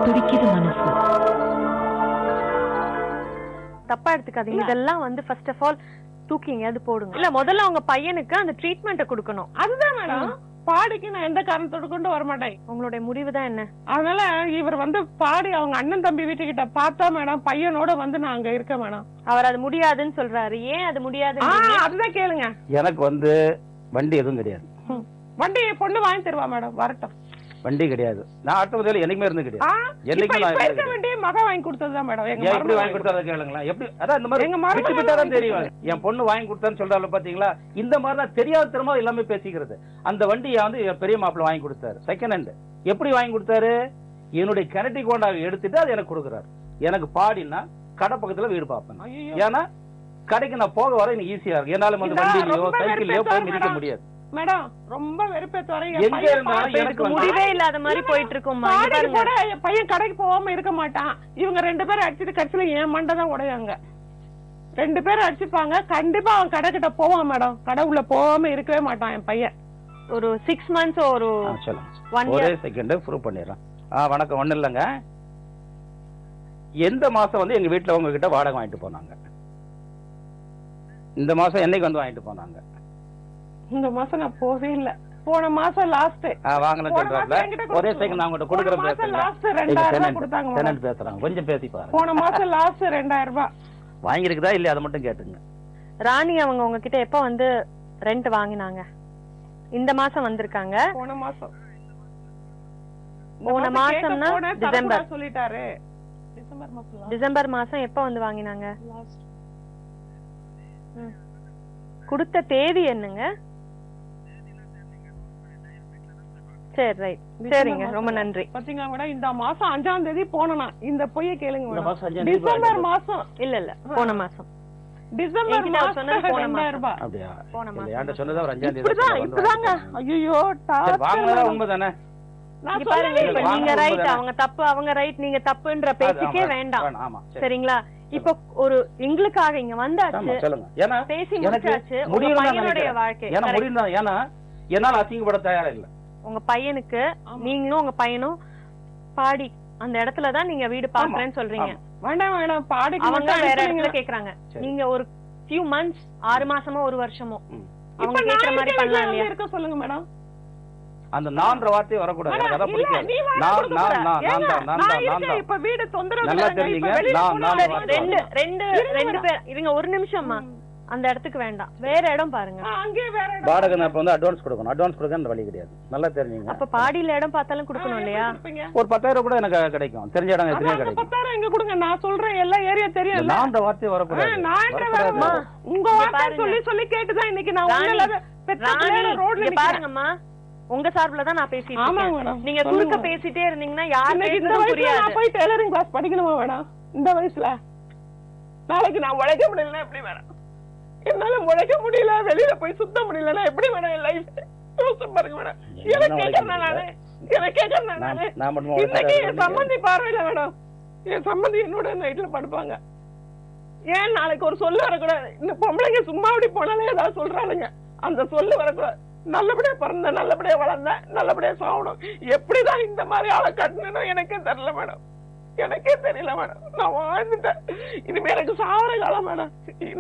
துடிக்குது மனசு. தப்பா எடுத்துக்காதீங்க. இதெல்லாம் வந்து ஃபர்ஸ்ட் ஆஃப் ஆல் தூக்கிங்க அது போடுங்க. இல்ல முதல்ல அவங்க பையனுக்கு அந்த ட்ரீட்மெண்ட்டை கொடுக்கணும். அதுதான் மேடம். பாடிக்கு நான் எந்த காரணத்தோடு கொண்டு வர மாட்டேன். உங்களுடைய முடிவு தான் என்ன? அதனால இவர் வந்து பாடி அவங்க அண்ணன் தம்பி வீட்டுக்கிட்ட பார்த்தா மேடம் பையனோட வந்து நான் அங்க இருக்கேன் மேடம். அவர் அது முடியாதுன்னு சொல்றாரு. ஏன் அது முடியாது? அதுதான் கேளுங்க. எனக்கு வந்து வண்டி எதுவும் கிடையாது. வண்டி பொண்ணு வாங்கி தருவா மேடம். வரட்டும். வண்டி கிடையாது. நான் ஆட்டோ முதல்ல என்னைக்குமே இருந்து கிடையாது. வண்டி மக வாங்கி கொடுத்ததுதான் மேடம். எப்படி வாங்கி கொடுத்தாத கேளுங்களா? எப்படி அதான் இந்த மாதிரி விட்டுவிட்டாதான் தெரியும். என் பொண்ணு வாங்கி கொடுத்தான்னு சொல்றாரு பாத்தீங்களா? இந்த மாதிரி தான் தெரியாத திறமா எல்லாமே பேசிக்கிறது. அந்த வண்டியை வந்து பெரிய மாப்பிள்ள வாங்கி கொடுத்தாரு. Second hand. எப்படி வாங்கி கொடுத்தாரு? என்னுடைய கிணட்டி கொண்டாவை எடுத்துட்டு அது எனக்கு கொடுக்குறாரு. எனக்கு பாடினா கடை பக்கத்துல வீடு பார்ப்பேன். ஏன்னா கடைக்கு நான் போக வர எனக்கு ஈஸியா இருக்கு. என்னால வந்து வண்டியிலயோ சைக்கிள்லயோ போய் மிதிக்க முடியாது மேடம். ரொம்ப வெறுப்பேத்து வர எனக்கு முடிவே இல்லாத மாதிரி போயிட்டு இருக்கும். பையன் கடைக்கு போகாம இருக்க மாட்டான். இவங்க 2 பேரும் அடிச்சுட்டு கடைசியில என் மண்டை தான் உடையாங்க. 2 பேரும் அடிச்சுப்பாங்க. கண்டிப்பா அவன் கடை கிட்ட போவான் மேடம். கடை உள்ள போகாம இருக்கவே மாட்டான் என் பையன். ஒரு 6 months ஒரு ஒரே செகண்ட் ப்ரூவ் பண்ணிடுறேன். வணக்கம். ஒண்ணு இல்லைங்க. எந்த மாசம் வந்து எங்க வீட்டுல உங்ககிட்ட வாடகை வாங்கிட்டு போனாங்க? இந்த மாசம் என்னைக்கு வந்து வாங்கிட்டு போனாங்க? இந்த மாசம் நான் போவே இல்ல. போன மாசம் லாஸ்ட் வாங்கணும் சொல்றாங்க. ஒரே செகண்ட் நான் உங்ககிட்ட கொடுக்குறேன். பேசுறாங்க கொஞ்சம் பேசி பாருங்க. போன மாசம் லாஸ்ட் 2000 ரூபாய் வாங்கிருக்குதா இல்லையா அதை மட்டும் கேட்டுங்க. ராணி அவங்க உங்ககிட்ட எப்ப வந்து ரெண்ட் வாங்கினாங்க? இந்த மாசம் வந்திருக்காங்க. போன மாசம் டிசம்பர் சொல்லிட்டாரு. டிசம்பர் மாசம் எப்ப வந்து வாங்கினாங்க? கொடுத்த தேதி என்னங்க? சரி ரைட். சரிங்க ரொம்ப நன்றி. பாத்தீங்களா மேடம்? இந்த மாசம் 5ஆம் தேதி போனா இந்த பொய்ய கேளுங்க மேடம். டிசம்பர் மாசம் இல்ல போன மாசம் டிசம்பர் மாசம் 2000 ரூபாய். அப்படியா? போன மாசம் ஏன்டா சொன்னதா ஒரு 5ஆம் தேதி இப்பதாங்க. ஐயோ வாங்குனதா உண்மைதானே? நீங்க ரைட் அவங்க தப்பு அவங்க ரைட் நீங்க தப்புன்ற பேசிக்கே வேண்டாம். சரிங்களா? இப்ப ஒரு எங்களுக்காக இங்க வந்தாச்சு. பேசி முடிச்சாச்சு. உங்க பையனுடைய வாழ்க்கை ஏன்னா என்னால அசிங்கப்பட தயாரா இல்ல. உங்க பையனுக்கு நீங்களும் உங்க பையனும் பாடி அந்த இடத்துலதான் நீங்க வீடு பாக்குறேன்னு சொல்றீங்க. வேண்டாம் வேண்டாம். பாடி அவங்க வேற இடத்துல கேக்குறாங்க. நீங்க ஒரு few months 6 மாசமோ 1 வருஷமோ அவங்க கேக்குற மாதிரி பண்ணலாம் இல்லையா? இருக்க சொல்லுங்க மேடம். அந்த நான்ற வார்த்தை வரக்கூடாது. எனக்கு அதான் பிடிக்காது. நான் இப்ப வீடு தொந்தரவு நல்லா தெரியுங்க. ரெண்டு பேர் இவங்க ஒரு நிமிஷமா அந்த இடத்துக்கு வேண்டாம். வேற இடம் பாருங்க. அங்கே வேற இடம். வாடகை நான் வந்து அட்வான்ஸ் கொடுக்கணும். அட்வான்ஸ் கொடுக்க அந்த வழி கிடையாது. நல்லா தெரியுங்க. அப்ப பாடியில இடம் பார்த்தாலும் கொடுக்கணும் இல்லையா? ஒரு 10,000 கூட எனக்கு கிடைக்கும். தெரிஞ்ச இடம் எத்தனையோ கிடைக்கும். 10,000 எங்க கொடுங்க. நான் சொல்றேன் எல்லா ஏரியா தெரியும். நான் அந்த வார்த்தை வரக்கூடாது. உங்க வார்த்தை சொல்லி சொல்லி கேட்டுதான் இன்னைக்கு நான் ரோட்ல பாருங்கம்மா. உங்க சார்பில தான் நான் பேசிட்டு இருக்கேன். நீங்க குறுக்க பேசிட்டே இருந்தீங்கன்னா யாருக்கு புரியாது. நான் போய் டெய்லரிங் கிளாஸ் படிக்கணுமா வேணாம்? இந்த வயசுல நாளைக்கு நான் உழைக்க முடியலன்னா எப்படி வேணாம்? என்னால உழைக்க முடியல, வெளியில போய் சுத்த முடியலன்னா எப்படி வேணாம்? என் லைஃப் யோசிச்சு பாருங்க மேடம். எனக்கு கேட்கறேன் நானு இன்னைக்கு என் சம்பந்தி பார்வையில மேடம். என் சம்பந்தி என்னோட நைட்ல படுப்பாங்க. ஏன் நாளைக்கு ஒரு சொல்லு வரக்கூடாது? இந்த பொம்பளைங்க சும்மா அப்படி போனாலே ஏதாவது சொல்றாளுங்க. அந்த சொல்லு வரக்கூடாது. நல்லபடியா பிறந்த, நல்லபடியா வளர்ந்த, நல்லபடியா சாகணும். எப்படிதான் இந்த மாதிரி ஆளை கட்டணும் எனக்கே தெரியல மேடம். எனக்கே தெரியல மேடம். நான் வாழ்ந்துட்டேன். இனிமே எனக்கு சாவர காலம் மேடம்.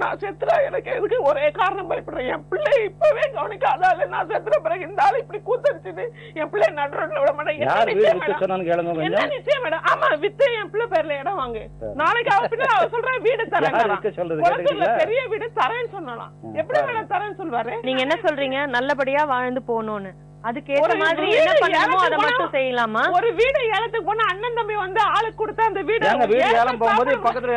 நான் செத்துறா எனக்கு எதுக்கு ஒரே காரணம் பயப்படுறேன். என் பிள்ளை இப்பவே கவனிக்காதால நான் செத்துற பிறகு இந்த ஆள் இப்படி கூத்தடிச்சுட்டு என் பிள்ளை நடுரோட்ல விட மாட்டேன். என்ன நிச்சயம் மேடம்? ஆமா வித்து என் பிள்ளை பேர்ல இடம் வாங்கு. நாளைக்கு அவ பிள்ளை அவ சொல்ற வீடு தரேன், பெரிய வீடு தரேன்னு சொன்னாலாம். எப்படி மேடம் தரேன்னு சொல்வாரு? நீங்க என்ன சொல்றீங்க? நல்லபடியா வாழ்ந்து போகணும்னு. அதுக்கு ஏத்த மாதிரி என்ன பண்ணணுமோ அதை மட்டும் செய்யலாமா? ஒரு வீடு ஏலத்துக்கு போனா அண்ணன் தம்பி வந்து ஆளுக்கு கொடுத்தா அந்த வீடு ஏலம் போகும்போது பக்கத்துல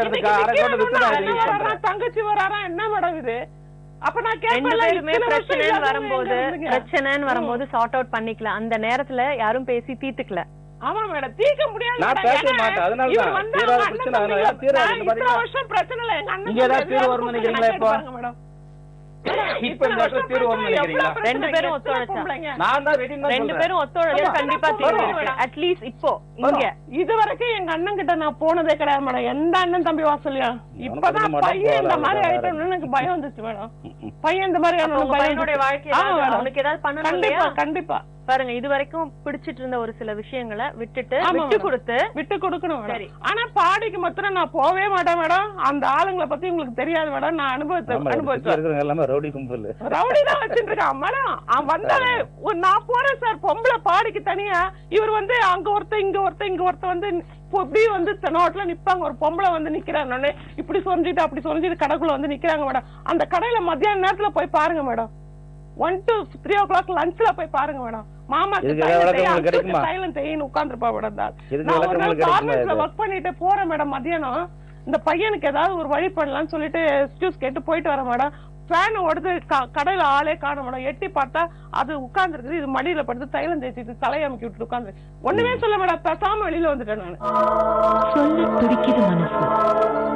தங்கச்சி வராரா என்ன மேடம் இது? அப்ப நான் பிரச்சனைன்னு வரும்போது சார்ட் அவுட் பண்ணிக்கலாம். அந்த நேரத்துல யாரும் பேசி தீர்த்துக்கல. ஆமா மேடம் தீர்க்க முடியாது. வருஷம் பிரச்சனை இல்ல. எங்க அண்ணன் தீர்வு வரும்னு நினைக்கிறீங்களா? இப்ப மேடம் ரெண்டு பேரும் ஒத்துழைச்சா கண்டிப்பா அட்லீஸ்ட் இப்போ இங்க இது வரைக்கும் எங்க அண்ணன் கிட்ட நான் போனதே கிடையாது மேடம். எந்த அண்ணன் தம்பி வாசல்லையா? இப்பதான் பையன் இந்த மாதிரி ஆயிட்டோம்னு எனக்கு பயம் வந்துச்சு மேடம். பையன் இந்த மாதிரி பையனுடைய வாழ்க்கை அவனுக்கு ஏதாவது பண்ணணும். கண்டிப்பா கண்டிப்பா பாருங்க இது வரைக்கும் பிடிச்சிட்டு இருந்த ஒரு சில விஷயங்களை விட்டு கொடுக்கணும். சரி, ஆனா பாடிக்கு மாத்திரம் நான் போவே மாட்டேன் மேடம். அந்த ஆளுங்களை பத்தி உங்களுக்கு தெரியாது மேடம். நான் அனுபவிச்சேன். ரவுடி கும்பல் ரவுடி தான் வச்சுட்டு இருக்கான் மேடம். அவன் வந்தாலே நான் போறேன் சார் பொம்பளை பாடிக்கு தனியா. இவர் வந்து அங்க ஒருத்த இங்க ஒருத்த வந்து இப்படி வந்து நோட்ல நிப்பாங்க. ஒரு பொம்பளை வந்து நிக்கிறாங்க, இப்படி சொரிஞ்சிட்டு அப்படி சொரிஞ்சிட்டு கடைக்குள்ள வந்து நிக்கிறாங்க மேடம். அந்த கடையில மத்தியான நேரத்துல போய் பாருங்க மேடம். 1 to 3 o'clock லஞ்ச்ல போய் பாருங்க மேடம். மாமாக்கு சைலண்ட் தேயின்னு உட்கார்ந்துருப்பா மேடம். நான் ஒரு நாள் கார்மெண்ட்ஸ்ல ஒர்க் பண்ணிட்டு போறேன் மேடம். மத்தியானம் இந்த பையனுக்கு ஏதாவது ஒரு வழி பண்ணலாம்னு சொல்லிட்டு எக்ஸ்கியூஸ் கேட்டு போயிட்டு வரேன் மேடம். ஃபேன் ஓடுது, கடையில ஆளே காணும் மேடம். எட்டி பார்த்தா அது உட்கார்ந்துருக்கு. இது மடியில படுத்து தைலம் தேய்ச்சிட்டு தலையமைக்கி விட்டு உட்கார்ந்து ஒண்ணுமே சொல்ல மேடம். பேசாம வெளியில வந்துட்டேன் நான். சொல்ல துடிக்குது மனசு.